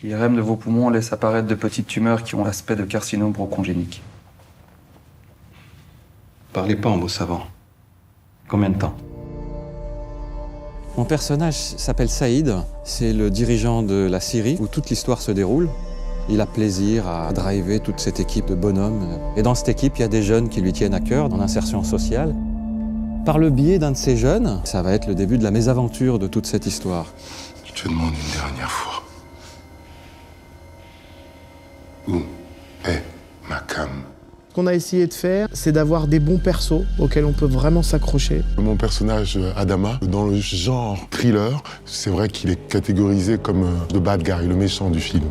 L'IRM de vos poumons laisse apparaître de petites tumeurs qui ont l'aspect de carcinome bronchogénique. Parlez pas en mots savants. Combien de temps? Mon personnage s'appelle Saïd, c'est le dirigeant de la Syrie où toute l'histoire se déroule. Il a plaisir à driver toute cette équipe de bonhommes. Et dans cette équipe, il y a des jeunes qui lui tiennent à cœur, dans l'insertion sociale. Par le biais d'un de ces jeunes, ça va être le début de la mésaventure de toute cette histoire. Je te demande une dernière fois. Où est ma cam? Ce qu'on a essayé de faire, c'est d'avoir des bons persos auxquels on peut vraiment s'accrocher. Mon personnage, Adama, dans le genre thriller, c'est vrai qu'il est catégorisé comme le bad guy, le méchant du film.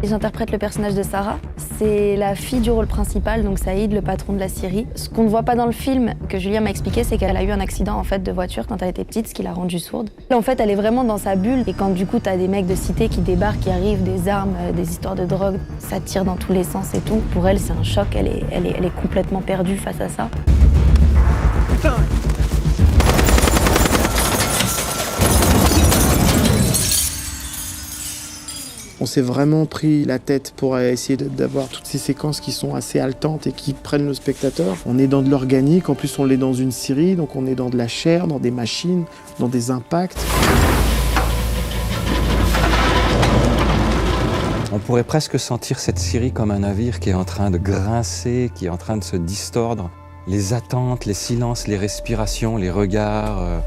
J'interprète le personnage de Sarah. C'est la fille du rôle principal, donc Saïd, le patron de la Syrie. Ce qu'on ne voit pas dans le film, que Julien m'a expliqué, c'est qu'elle a eu un accident en fait, de voiture quand elle était petite, ce qui l'a rendue sourde. En fait, elle est vraiment dans sa bulle. Et quand du coup, t'as des mecs de cité qui débarquent, qui arrivent, des armes, des histoires de drogue, ça tire dans tous les sens et tout. Pour elle, c'est un choc. Elle est complètement perdue face à ça. Putain. On s'est vraiment pris la tête pour essayer d'avoir toutes ces séquences qui sont assez haletantes et qui prennent le spectateur. On est dans de l'organique, en plus on l'est dans une série, donc on est dans de la chair, dans des machines, dans des impacts. On pourrait presque sentir cette Syrie comme un navire qui est en train de grincer, qui est en train de se distordre. Les attentes, les silences, les respirations, les regards.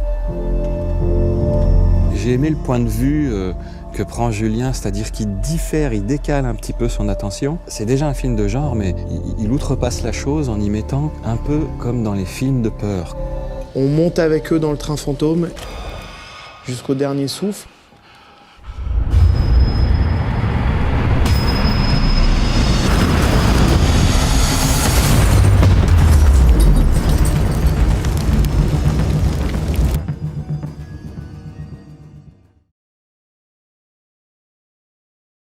J'ai aimé le point de vue que prend Julien, c'est-à-dire qu'il diffère, il décale un petit peu son attention. C'est déjà un film de genre, mais il outrepasse la chose en y mettant un peu comme dans les films de peur. On monte avec eux dans le train fantôme jusqu'au dernier souffle.